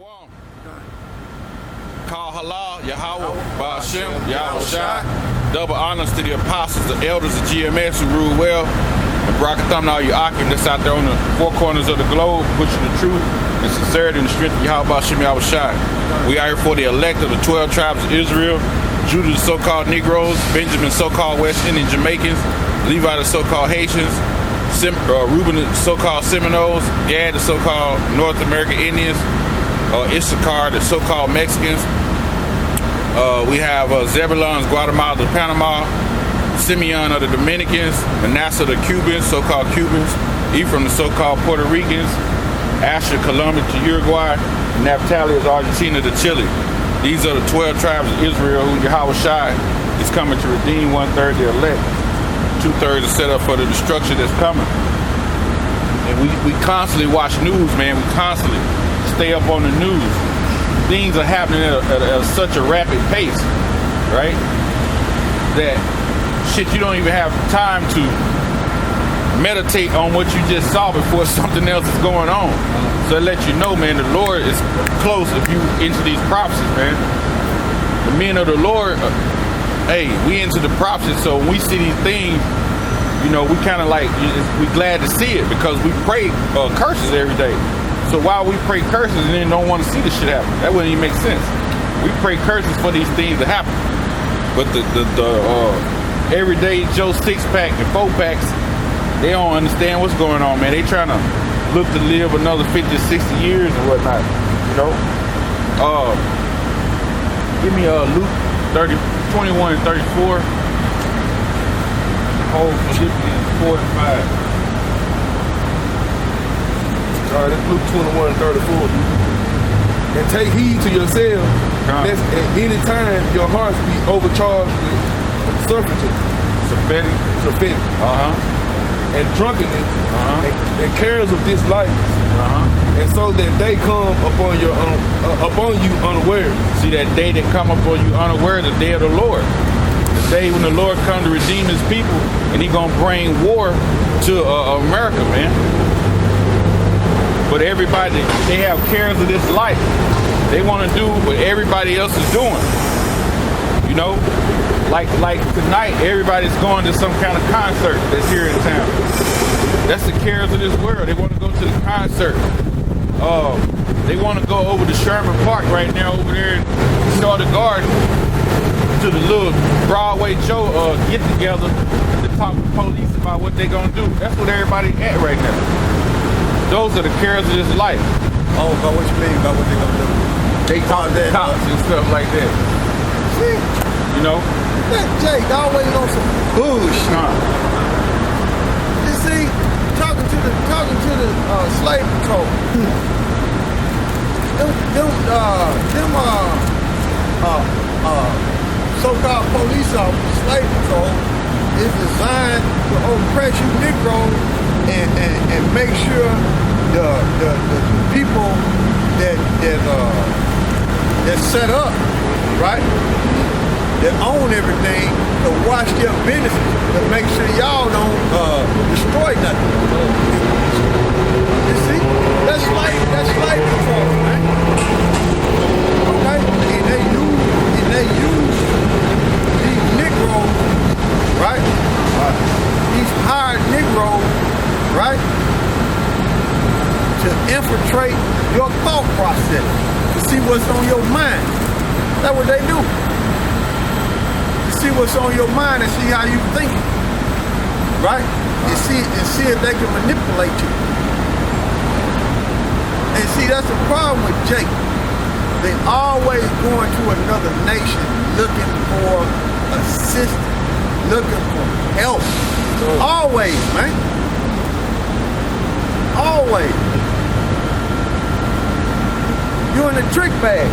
Shalom. Call Halal, Yahweh, Ba'ashem, Yahweh Shai. Double honors to the apostles, the elders of GMS who rule well. And Barakatham to all you Akim that's out there on the four corners of the globe, pushing the truth and sincerity and the strength of Yahweh Ba'ashem, Yahweh Shai. We are here for the elect of the 12 tribes of Israel, Judah the so-called Negroes, Benjamin so-called West Indian Jamaicans, Levi the so-called Haitians, Reuben the so-called Seminoles, Gad the so-called North American Indians, Issachar the so-called Mexicans. We have Zebulon's Guatemala to Panama, Simeon of the Dominicans, Manasseh the Cubans, so-called Cubans, Ephraim the so-called Puerto Ricans, Asher Colombia to Uruguay, and Naphtali is Argentina to Chile. These are the 12 tribes of Israel who Yahweh Shai is coming to redeem. 1/3 the elect, 2/3 is set up for the destruction that's coming. And we constantly watch news, man. We constantly stay up on the news. Things are happening at such a rapid pace, right? That shit, you don't even have time to meditate on what you just saw before something else is going on. So it lets you know, man, the Lord is close if you into these prophecies, man. The men of the Lord, hey, we into the prophecies, so when we see these things, you know, we kind of like, we glad to see it because we pray curses every day. So while we pray curses and then don't want to see this shit happen, that wouldn't even make sense. We pray curses for these things to happen. But the everyday Joe 6-pack and 4-packs, they don't understand what's going on, man. They trying to look to live another 50, 60 years and whatnot, you know? Give me Luke 21 and 34. Hold Philippians 4 and 5. All right, that's Luke 21 and 34. And take heed to yourselves, lest at any time your hearts be overcharged with surfeiting, and drunkenness, and cares of this life, and so that they come upon you unaware. See, that day that come upon you unaware, the day of the Lord. The day when the Lord come to redeem his people, and he gonna bring war to America, man. But everybody, they have cares of this life. They want to do what everybody else is doing. You know, like tonight, everybody's going to some kind of concert that's here in town. That's the cares of this world. They want to go to the concert. They want to go over to Sherman Park right now, over there in the garden, to the little Broadway show get together to talk to police about what they're gonna do. That's what everybody at right now. Those are the cares of this life. Oh, about what you mean about what they gonna do? They talk to cops and stuff like that. See? You know? That Jake always on some bullshit. You see, talking to the slave patrol. Them so-called police officers, slave patrol, is designed to oppress you Negroes and make sure the people that's set up, right, that own everything, to watch their business, to make sure y'all don't destroy nothing. You see, that's slave control, man. Okay, and they use these Negroes, right? These hired Negroes, right, to infiltrate your thought process, to see what's on your mind. That's what they do. To see what's on your mind and see how you think, right? And see if they can manipulate you. And see, that's the problem with Jake. They always going to another nation looking for assistance, looking for help. Always, man. Always. You in the trick bag.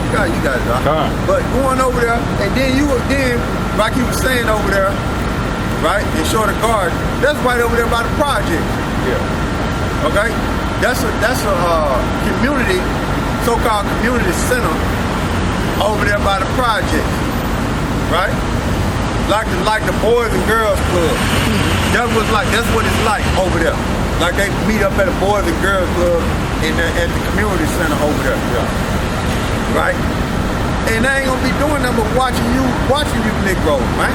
You got it, dog. But going over there, and then like you were saying over there, right, in Shorter Garden, that's right over there by the project. Yeah. Okay? That's a community, so-called community center over there by the project. Right? Like the Boys and Girls Club. That's what it's like over there. Like they meet up at a Boys and Girls Club at the community center over there. Yeah. Right? And they ain't gonna be doing nothing but watching you Negroes, right?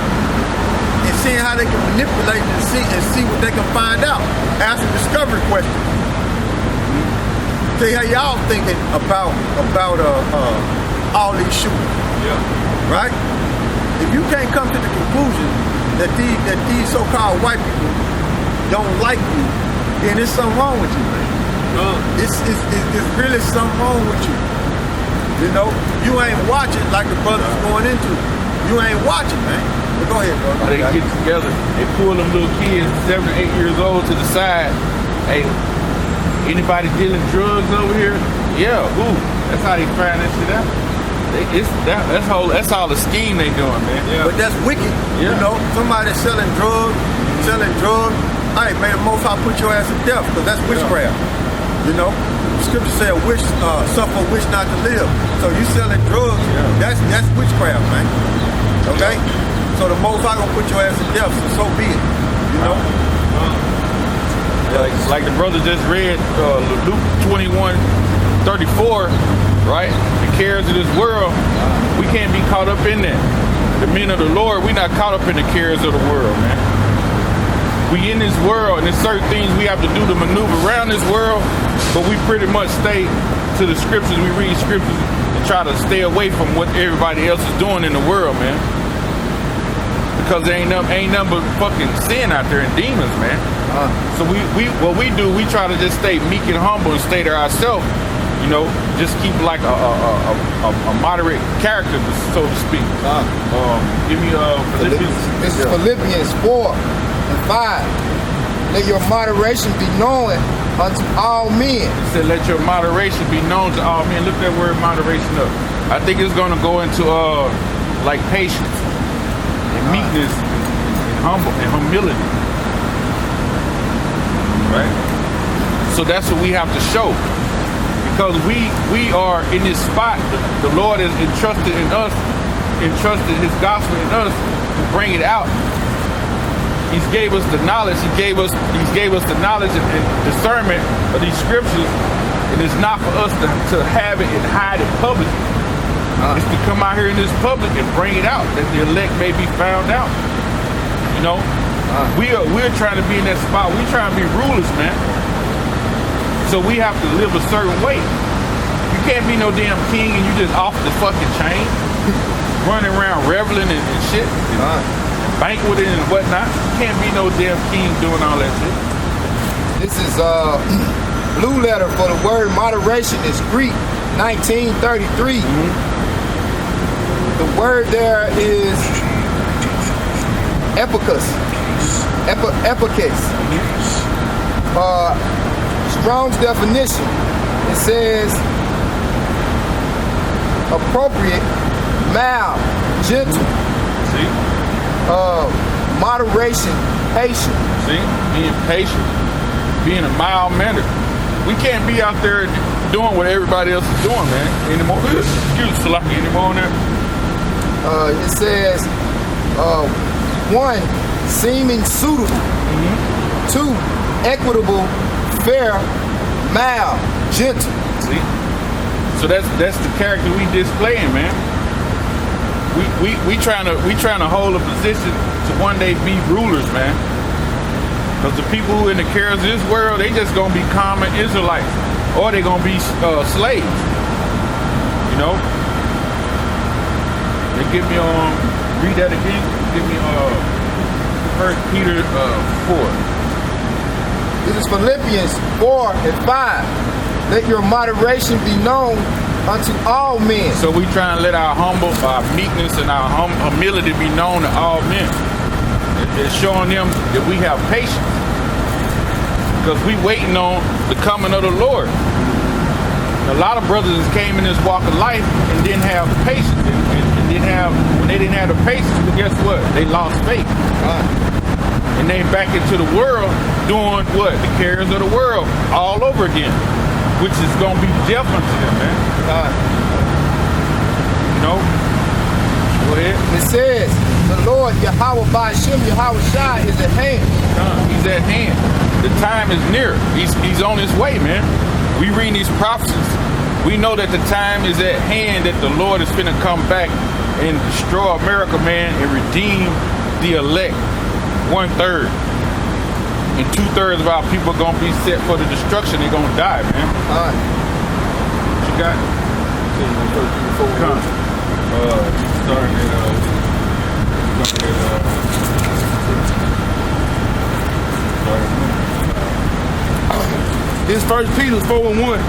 And seeing how they can manipulate and see what they can find out. Asking discovery questions. See how y'all thinking about all these shootings. Yeah. Right? If you can't come to the conclusion that these so-called white people don't like you, then there's something wrong with you, man. It's really something wrong with you. You know, you ain't watching like the brothers going into. You ain't watching, man. But go ahead, bro. They get together, they pull them little kids, 7 or 8 years old, to the side. Hey, anybody dealing drugs over here? Yeah, who? That's how they find that shit out. That's all the scheme they doing, man. Yeah. But that's wicked. Yeah. You know, somebody selling drugs. Hey, man, the Most High put your ass to death because that's witchcraft. You know, the scripture said, suffer, wish not to live. So you selling drugs, that's witchcraft, man. Okay? So the Most High gonna put your ass to death, so be it. You know? Like the brother just read Luke 21:34, right? The cares of this world, we can't be caught up in that. The men of the Lord, we not caught up in the cares of the world, man. We in this world, and there's certain things we have to do to maneuver around this world, but we pretty much stay to the scriptures. We read scriptures and try to stay away from what everybody else is doing in the world, man. Because there ain't nothing but fucking sin out there and demons, man. So what we do, we try to just stay meek and humble and stay there ourselves. You know, just keep like a moderate character, so to speak. Give me Philippians. This is Philippians 4:5. Let your moderation be known unto all men. It said, let your moderation be known to all men. Look that word moderation up. I think it's going to go into like patience and meekness and humility. Right? So that's what we have to show. Because we are in this spot. The Lord has entrusted his gospel in us to bring it out. He's gave us the knowledge. He gave us the knowledge and discernment of these scriptures, and it's not for us to have it and hide it publicly. It's to come out here in this public and bring it out, that the elect may be found out. You know, we're trying to be in that spot. We're trying to be rulers, man. So we have to live a certain way. You can't be no damn king and you just off the fucking chain, running around reveling and shit. Banqueting and whatnot. You can't be no damn king doing all that shit. This is blue letter for the word moderation is Greek 1933. The word there is epicus. Strong's definition. It says appropriate, mild, gentle. See? Moderation, patient. See? Being patient. Being a mild mannered. We can't be out there doing what everybody else is doing, man. Anymore. Excuse Salaki anymore on there. It says 1, seeming suitable. 2, equitable, fair, mild, gentle. See? So that's the character we displaying, man. We trying to hold a position to one day be rulers, man. Because the people who in the cares of this world, they just gonna be common Israelites, or they gonna be slaves. You know. They give me read that again. Give me 1 Peter 4. This is Philippians 4:5. Let your moderation be known unto all men. So we try and let our meekness and our humility be known to all men. It's showing them that we have patience. Because we waiting on the coming of the Lord. A lot of brothers came in this walk of life and didn't have patience. When they didn't have the patience, but guess what? They lost faith. And they back into the world doing what? The cares of the world all over again. Which is going to be death unto them, man. You know? Go ahead. It says, the Lord Yahweh Ba'ashem Yahweh Shai is at hand. He's at hand. The time is near. He's on his way, man. we read these prophecies. We know that the time is at hand that the Lord is finna come back and destroy America, man, and redeem the elect. 1/3. And 2/3 of our people are gonna be set for the destruction. They're gonna die, man. All right. What you got? This 1 Peter 4:1.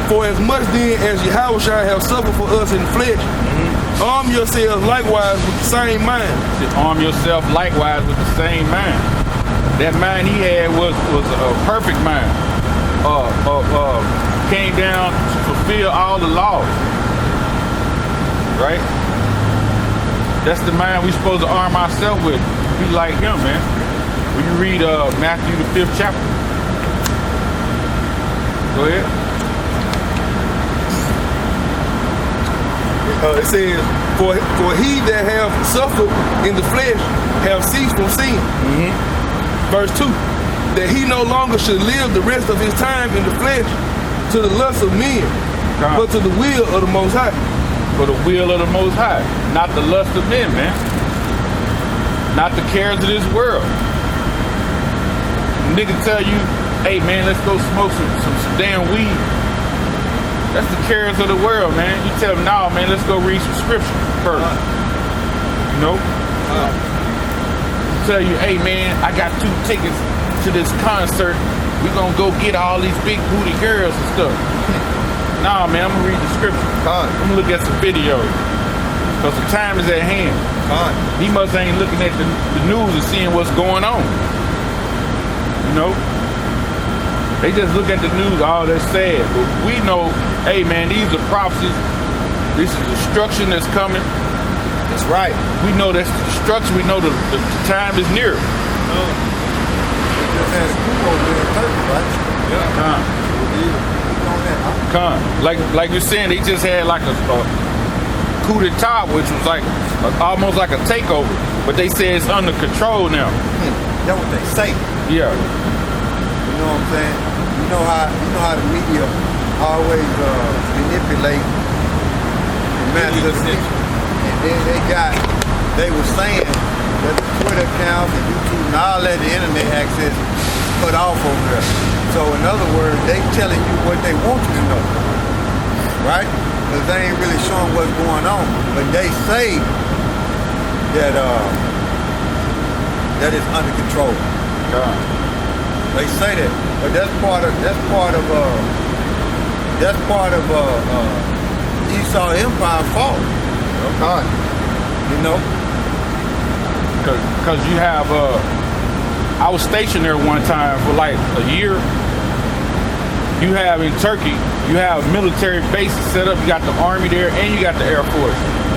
For as much then as Yahushua have suffered for us in the flesh, arm yourselves likewise with the same mind. Arm yourself likewise with the same mind. That mind he had was a perfect mind. Came down to fulfill all the laws. Right? That's the mind we're supposed to arm ourselves with. Be like him, man. When you read Matthew the 5th chapter. Go ahead. It says, for he that have suffered in the flesh have ceased from sin. Verse 2, that he no longer should live the rest of his time in the flesh to the lust of men, but to the will of the Most High. For the will of the Most High, not the lust of men, man. Not the cares of this world. Nigga tell you, hey man, let's go smoke some damn weed. That's the cares of the world, man. You tell them, nah, man, let's go read some scripture first. You know? Tell you, hey man, I got 2 tickets to this concert. We gonna go get all these big booty girls and stuff. Nah, man, I'm gonna read the scripture. I'm gonna look at some videos. Because the time is at hand. He must ain't looking at the news and seeing what's going on. You know? They just look at the news, oh, that's sad. But we know, hey man, these are prophecies. This is destruction that's coming. That's right. We know that's destruction. We know the time is near. Like you're saying, they just had like a coup d'etat, which was like almost like a takeover. But they say it's under control now. That's what they say. Yeah. You know what I'm saying? You know how the media always manipulate the masses. And then they were saying that the Twitter accounts and YouTube and all that, the internet access cut off over there. So in other words, they telling you what they want you to know, right? Because they ain't really showing what's going on. But they say that that is under control. They say that, but that's part of Esau Empire fault. You know, because you have I was stationed there one time for like a year. You have in Turkey, you have military bases set up. You got the army there and you got the Air Force.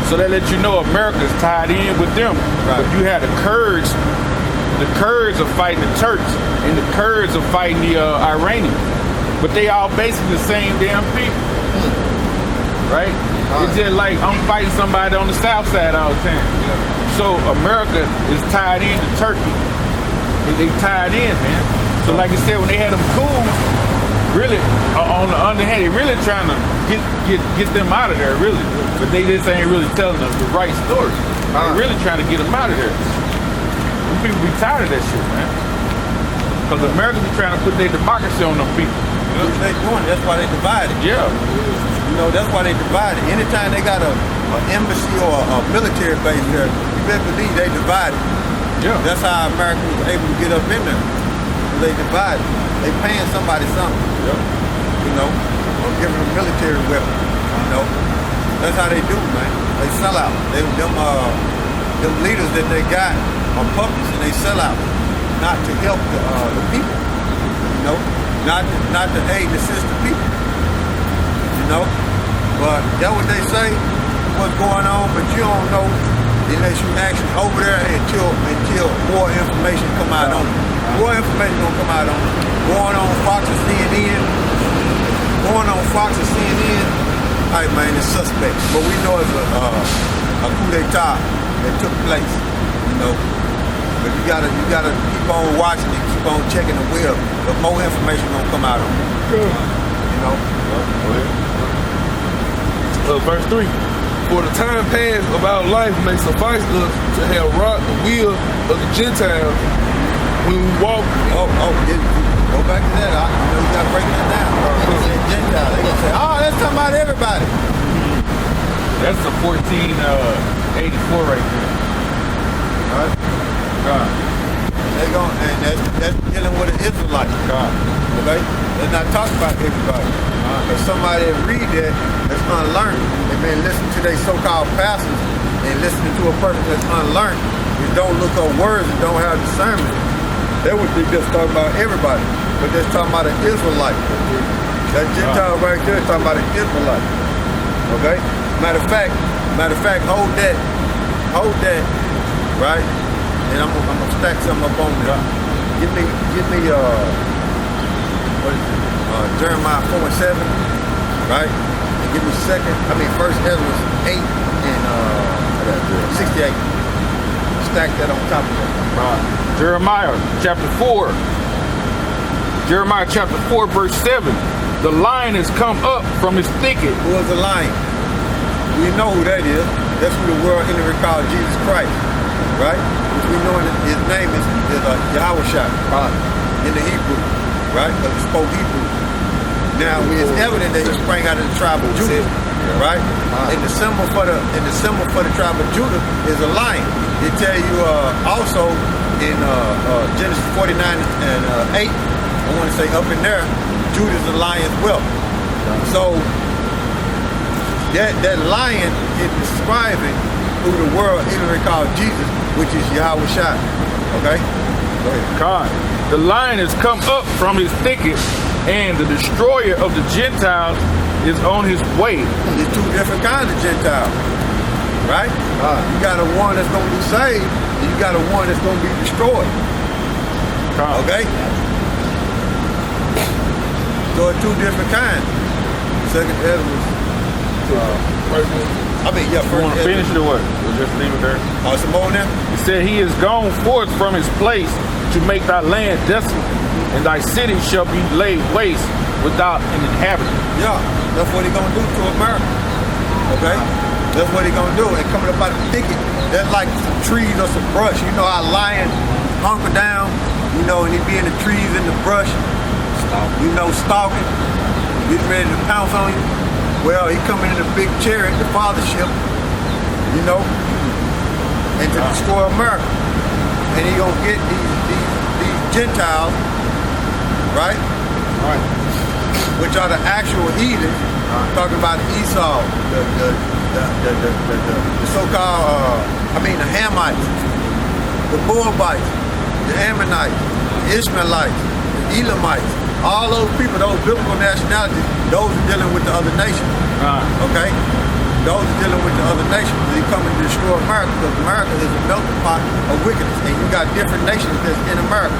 So that lets you know America's tied in with them. Right. But you had the Kurds. The Kurds are fighting the Turks, and the Kurds are fighting the Iranians. But they all basically the same damn people, right? It's just like I'm fighting somebody on the south side all the time. So America is tied in to Turkey. They tied in, man. So like I said, when they had them coups, really on the underhand, they really trying to get them out of there, really. But they just ain't really telling them the right story. They're really trying to get them out of there. People be tired of that shit, man. Because America be trying to put their democracy on them people. You know? They doing. That's why they divided. Yeah. You know, that's why they divided. Anytime they got an embassy or a military base there, you better believe they divided. Yeah. That's how America was able to get up in there. They divided. They paying somebody something. Yeah. You know, or giving them military weapons. You know, that's how they do, man. They sell out. Them leaders that they got are puppets and they sell out, not to help the people, you know, not to aid the system people, you know. But that's what they say, what's going on, but you don't know unless you actually over there until more information come out on it. More information gonna come out on it. Going on Fox and CNN, hey man, it's suspect. But we know it's a coup d'etat that took place, you know. But you gotta keep on watching it, keep on checking the wheel, but more information gonna come out on it. You know? Verse 3. For the time past of our life may suffice us to have wrought the will of the Gentiles when we walk. Go back to that. You gotta break that down. They say Gentile. They gonna say, that's talking about everybody. That's a 1484 right there. Right? God. And that's dealing with an Israelite. God. Okay? They're not talking about everybody. If somebody that read that's unlearned, they've been listening to their so-called pastors and listening to a person that's unlearned, and don't look up words and don't have discernment, they would think that's talking about everybody, but they're talking about an Israelite. That Gentile right there is talking about an Israelite. Okay? Matter of fact, hold that, right? And I'm gonna stack something up on there. Give me what is it? Jeremiah 4:7, right? And give me First Ezra 8 and 68. Stack that on top of that. Right. Jeremiah chapter 4, verse 7. The lion has come up from his thicket. Who is the lion? We know who that is. That's who the world enemy called Jesus Christ, right? Which we know his name is Yahweh in the Hebrew, right? Because he spoke Hebrew. Now it's evident that he sprang out of the tribe of Judah, right? And the symbol for the tribe of Judah is a lion. It tell you also in Genesis 49 and 8. I want to say up in there, Judah's the lion's whelp. So that lion is describing who the world ignorantly called Jesus, which is Yahweh Shai. Okay? Go ahead. God. The lion has come up from his thicket, and the destroyer of the Gentiles is on his way. There's two different kinds of Gentiles, right? You got a one that's going to be saved, and you got a one that's going to be destroyed. God. Okay? So it's two different kinds. Second Ezra. First one. You want to finish it or what? We'll just leave it there. Some more now? It said, he is gone forth from his place to make thy land desolate, and thy city shall be laid waste without an inhabitant. Yeah, that's what he's going to do to America. Okay? That's what he's going to do. And coming up out of the thicket, that's like some trees or some brush. You know how lions hunker down, and he be in the trees in the brush, stalking, getting ready to pounce on you. Well, he coming in a big chariot, the fathership, and to destroy America. And he gonna get these Gentiles, right? Right. Which are the actual heathens. Talking about Esau, the so-called, the Hamites, the Moabites, the Ammonites, the Ishmaelites, the Elamites. All those people, those biblical nationalities, those are dealing with the other nations. Okay? Those are dealing with the other nations. They coming to destroy America because America is a melting pot of wickedness. And you got different nations that's in America.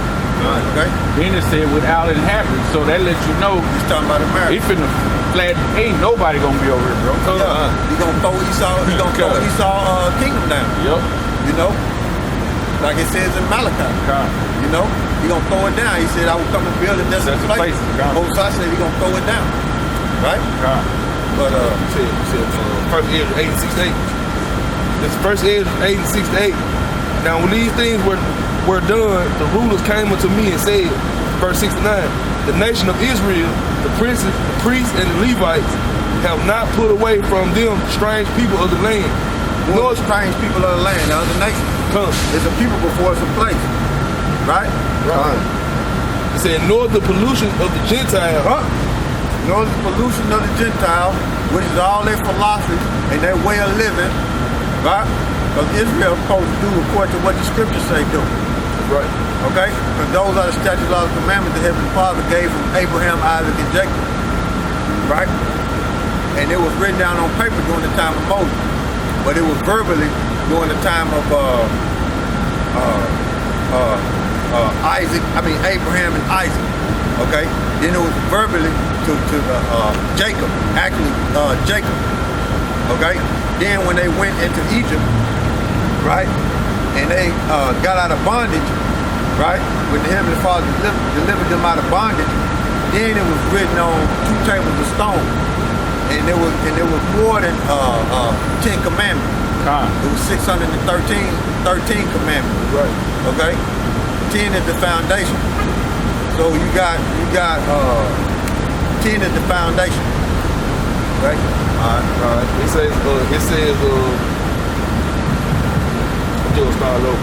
Okay? Then it said without inhabitants, so that lets you know he's talking about America. He finna flat, ain't nobody gonna be over here, bro. He gonna throw Esau kingdom down. Yep. Like it says in Malachi. He gonna throw it down. He said, I will come and build a desolate place. Moses said he gonna throw it down. Right? But First Ezra 8 and 6 to 8. This First Ezra 8 and 6 to 8. Now when these things were done, the rulers came unto me and said, verse 6 to 9, the nation of Israel, the princes, the priests, and the Levites have not put away from them strange people of the land. Nor strange people of the land, the other nation. It's a people before it's a place. Right? It said, nor the pollution of the Gentiles. Nor the pollution of the Gentiles, which is all their philosophy and their way of living. Right? Because Israel is supposed to do according to what the scriptures say do. Right. Okay? Because those are the statutes, laws, and commandments the Heavenly Father gave from Abraham, Isaac, and Jacob. Right? And it was written down on paper during the time of Moses. But it was verbally during the time of Abraham and Isaac. Okay? Then it was verbally to Jacob. Actually, Jacob. Okay? Then when they went into Egypt, right? And they got out of bondage, right? When the Heavenly Father delivered them out of bondage, then it was written on 2 tables of stone. And there was more than 10 commandments. It was 613 commandments. Right. Okay? 10 is the foundation. So you got 10 is the foundation. Right? All right. It says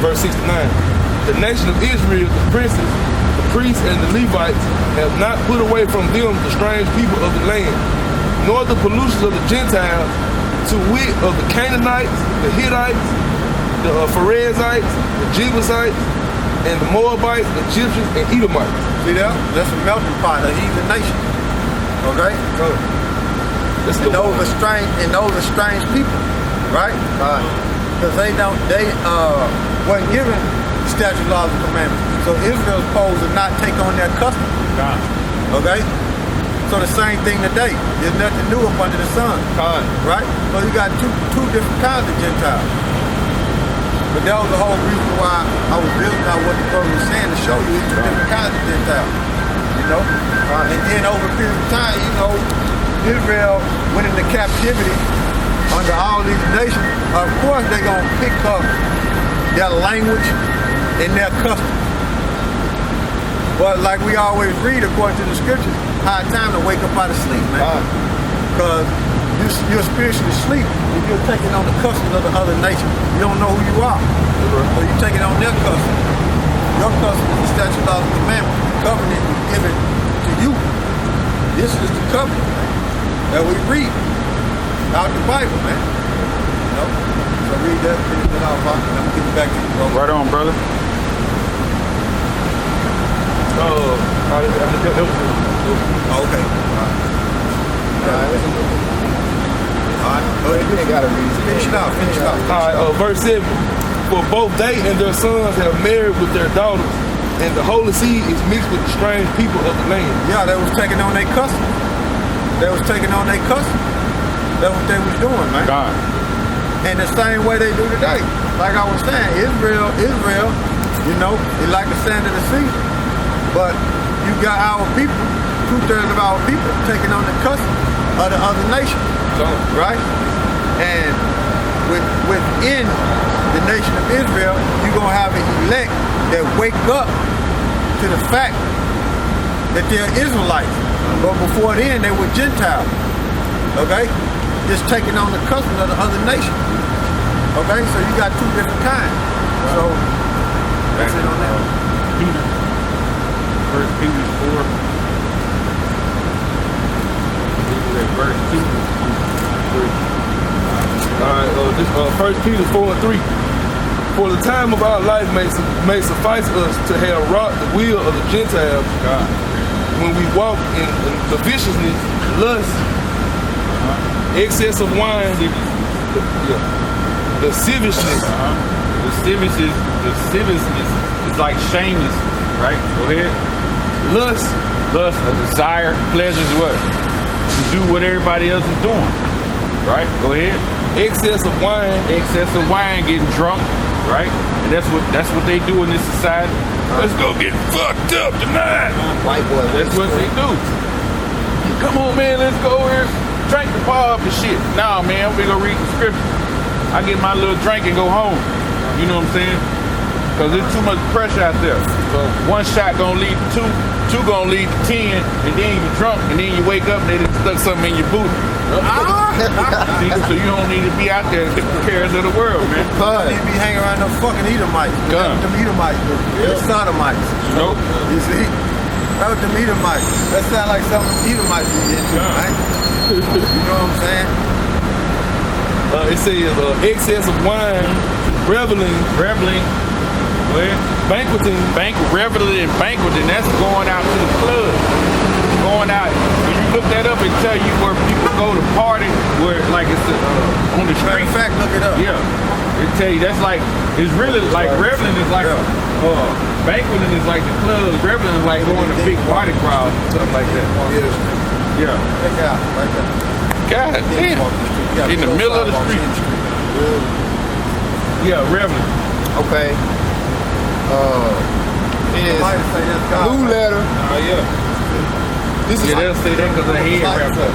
verse 69. The nation of Israel, the princes, the priests, and the Levites have not put away from them the strange people of the land, nor the pollutions of the Gentiles, to wit of the Canaanites, the Hittites, the Pharezites, the Jebusites, and the Moabites, Egyptians, and Edomites. See that? That's a melting pot, a heathen nation. Okay? So, and those are strange people, right? Because they wasn't given statute, laws, and commandments. So Israel's supposed to not take on their customs. Okay? So the same thing today. There's nothing new up under the sun. Right? So you got two different kinds of Gentiles. But that was the whole reason why I was building out what the brother was saying to show you two different kinds of Gentiles. You know? And then over a period of time, you know, Israel went into captivity under all these nations. Of course they're gonna pick up their language and their customs. But like we always read according to the scriptures, high time to wake up out of sleep, man. Because you're spiritually asleep if you're taking on the customs of the other nation. You don't know who you are. So you're taking on their customs. Your custom is the statute, laws, and commandments. The covenant is given to you. This is the covenant that we read out the Bible, man. You know? So read that, finish it off, and I'm getting back to you, bro. Right on, brother. Okay. All right. Go ahead. You ain't gotta read it. Finish it off. All right, verse 7. For both they and their sons have married with their daughters, and the holy seed is mixed with the strange people of the land. Yeah, they was taking on their custom. That's what they was doing, man. And the same way they do today. Like I was saying, Israel, you know, they like the sand of the sea. But you got our people, 2/3 of our people taking on the custom of the other nation. Right? And within the nation of Israel, you're going to have an elect that wake up to the fact that they're Israelites. But before then, they were Gentiles. Okay? Just taking on the customs of the other nation. Okay? So you got 2 different kinds. So, that's it on that. Peter. 1 Peter 4. Verse 2. Alright, this 1 Peter 4:3. For the time of our life may suffice us to have wrought the will of the Gentiles when we walk in the viciousness, lust, excess of wine, lasciviousness. Lasciviousness is like shameless, right? Go ahead. Lust, A desire, pleasures, what? To do what everybody else is doing, right? Go ahead. excess of wine, getting drunk, right? And that's what they do in this society. Let's go get fucked up tonight. White boy. That's what they do. Come on, man, let's go here, drink the bar up and shit. Nah, man, we gonna read the scripture. I get my little drink and go home. You know what I'm saying? Because there's too much pressure out there. So one shot gonna lead to two gonna lead to 10, and then you're drunk, and then you wake up and they just stuck something in your boot. See, so you don't need to be out there taking cares of the world, man. You need to be hanging around them fucking Edomites. Them Edomites, the sodomites. Nope. You see? That was them Edomites. That sound like something Edomites be into, right? You know what I'm saying? It says excess of wine, reveling, banqueting, reveling and banqueting. That's going out to the club. Going out. When you look that up, it tell you where people go to party, where like it's on the street. Matter of fact, look it up. Yeah. It tell you that's like it's really like reveling is like banqueting is like the club. Reveling is like going to big party crowds, stuff like that. Yeah. Check out right there. God damn. In the middle of the street. Yeah, reveling. Okay. is Somebody say that's God. Blue Letter. Oh, yeah. This is Yeah, they'll say that because of head Polite wrap. say.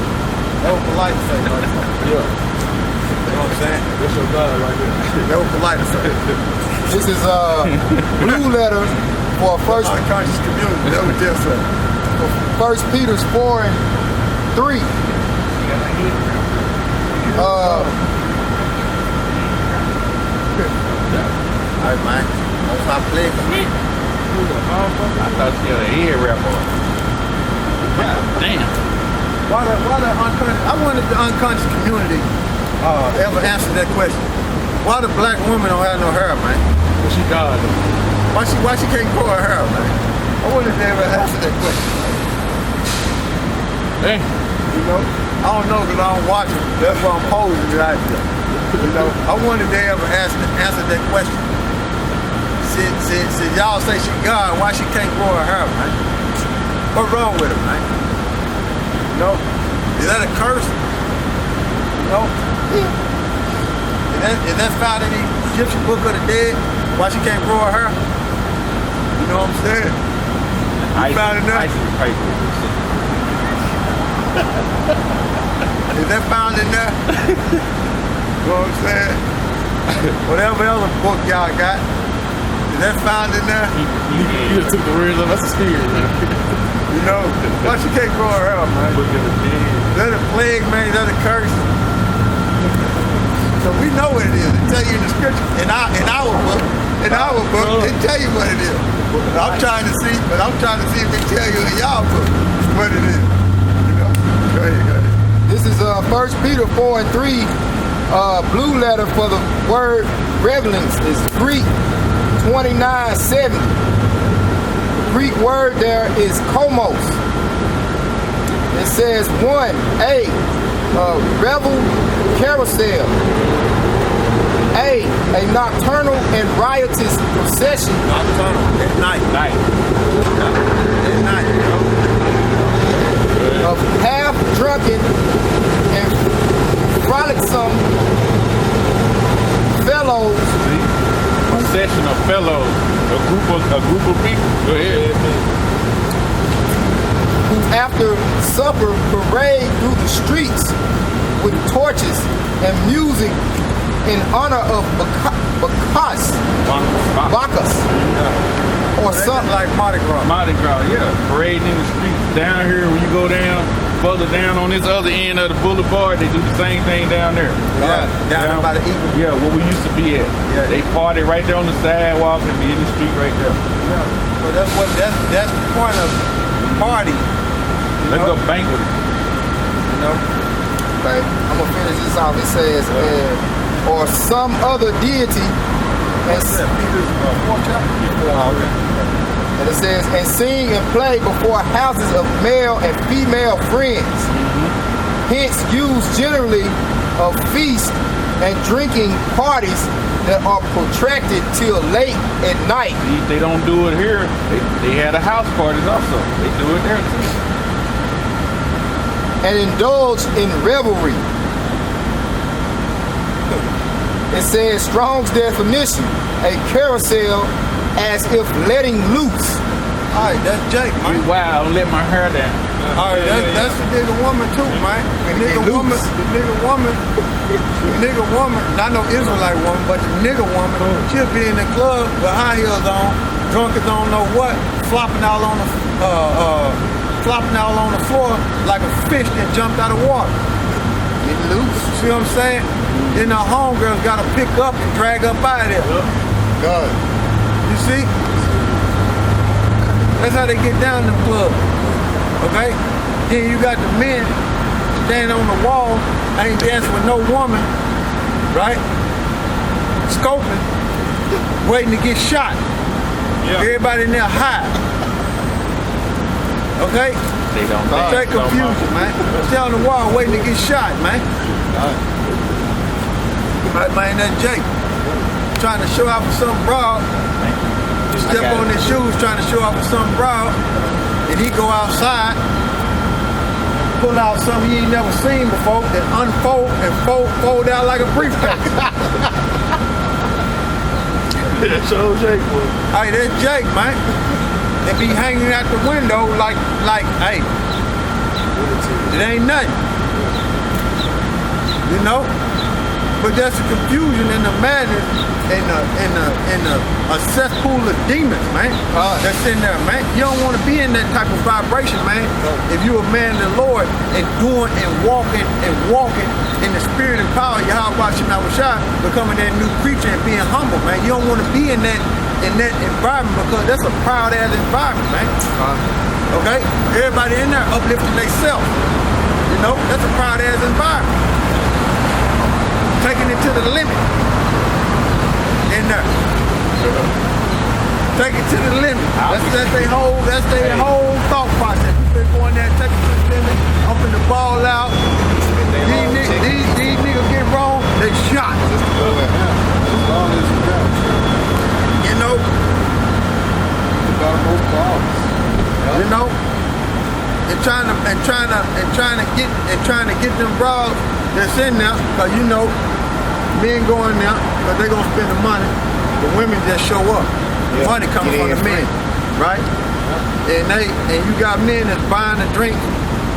That was polite to say, right? Yeah. You know what I'm saying? That's your God right there. That was polite to say. this is Blue Letter for First Unconscious community. That was just say. Peter 4:3. All right, man. Don't stop playing for me. I thought you had a head wrap on. God damn. Why the unconscious? I wonder if the unconscious community ever answered that question. Why the black woman don't have no hair, man? What she God? Why she can't grow her hair, man? I wonder if they ever answered that question. Hey. You know, I don't know because I don't watch it. That's why I'm posing right there. You know, I wonder if they ever answered that question. Since y'all say she God, why she can't grow her hair, man? What's wrong with her, man? You know, is that a curse? You know, is that found in the Egyptian Book of the Dead? Why she can't grow her hair? You know what I'm saying? You found it there? Is that found in there? You know what I'm saying? Whatever other book y'all got, is that found in there? You took the words of us scared, man. You know, why she can't grow her hair, man? Book of the Dead. Is that a plague, man? Is that a curse? So we know what it is. It tell you in the scripture. In our book, it tell you what it is. I'm trying to see if it tell you in y'all book what it is. You know? Go ahead. This is 1 Peter 4:3. Blue Letter for the word revelings is Greek 29:7. The Greek word there is komos. It says 1, revel, carousel. A nocturnal and riotous procession. Nocturnal, at night. At night, you know? Of half-drunken and frolicsome fellows. A session of fellows, a group of people. Go ahead. Who after supper parade through the streets with torches and music in honor of Bacchus. Or something like Mardi Gras. Mardi Gras, yeah. Parading in the streets. Down here, when you go down, further down on this other end of the boulevard, they do the same thing down there. Yeah, down by the Eagle. Yeah, where we used to be at. Yeah. They party right there on the sidewalk and be in the street right there. Yeah. So that's the point of party. Let's go banquet. You know? Okay, I'm gonna finish this off. It says, or some other deity, and, Peter's 4th chapter. and it says, and sing and play before houses of male and female friends. Hence, used generally of feast and drinking parties that are protracted till late at night. They don't do it here. They had a house parties also. They do it there too. And indulge in revelry. It says Strong's definition, a carousel as if letting loose. All right, that's Jake, man. Wow, let my hair down. All right, that's the nigga woman too, man. The nigga woman. I know Israelite woman, but the nigga woman, she'll be in the club with high heels on, drunk as don't know what, flopping all on the floor like a fish that jumped out of water. Getting loose. See what I'm saying? Then our homegirls gotta pick up and drag up out of there. God. You see? That's how they get down in the club. Okay? Then you got the men standing on the wall, ain't dancing with no woman, right? Scoping, waiting to get shot. Yeah. Everybody in there high. Okay? They don't Straight confusion, man. Stay on the wall waiting to get shot, man. Man, that Jake trying to show off with some broad. Step on his shoes trying to show off with some broad. And he go outside, pull out something he ain't never seen before, and unfold and fold out like a briefcase. That's so Jake, boy. Hey, that's Jake, man. and be hanging out the window like, hey, it ain't nothing. You know? But that's the confusion and the madness and a cesspool of demons, man. That's in there, man. You don't want to be in that type of vibration, man. If you're a man of the Lord and doing and walking in the spirit and power, Yahweh Shah, becoming that new creature and being humble, man. You don't want to be in that environment because that's a proud ass environment, man. Okay? Everybody in there uplifting themselves. You know, that's a proud ass environment. Taking it to the limit in there. Take it to the limit. That's their whole thought process. You been going there, take it to the limit, up in the ball out. These niggas get wrong, they shot. You know? You know? And trying to get them bras that's in there, because you know, men go in there because they gonna spend the money. The women just show up. Yeah. Money coming from the men, right? And you got men that's buying a drink.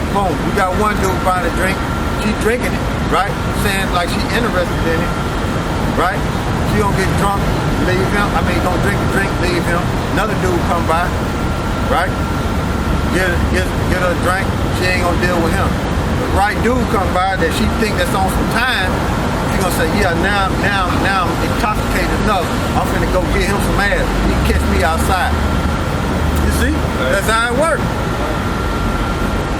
Boom, you got one dude buying a drink. She drinking it, right? Saying like she interested in it, right? She gonna get drunk, leave him. I mean, gonna drink a drink, leave him. Another dude come by, right? Get her a drink. She ain't gonna deal with him. The right dude come by that she think that's on some time, she gonna say, yeah, now I'm intoxicated enough. I'm finna go get him some ass. He can catch me outside. You see? That's how it works.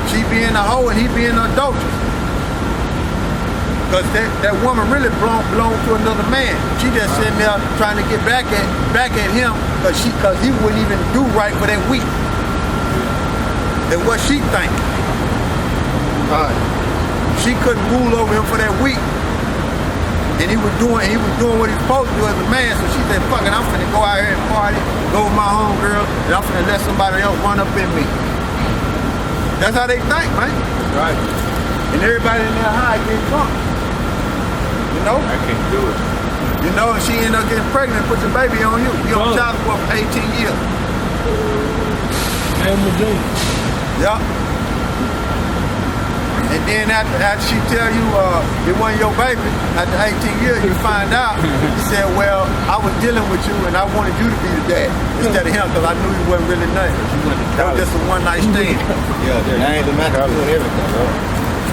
She being a hoe and he being an adulteress. Cause that woman really belonged to another man. She just sitting there trying to get back at him cause he wouldn't even do right for that week. That's what she think. She couldn't rule over him for that week. And he was doing what he was supposed to do as a man, so she said, fuck it, I'm finna go out here and party, go with my homegirl, and I'm finna let somebody else run up in me. That's how they think, man. Right. And everybody in there high getting drunk. You know? I can't do it. You know, and she ended up getting pregnant and put the baby on you. You on child support for 18 years. And Virginia. Yeah. And then after she tell you it wasn't your baby, after 18 years you find out, you said, well, I was dealing with you and I wanted you to be the dad instead of him because I knew he wasn't really nothing. That was just a one night stand. Yeah, I ain't the man doing everything, bro.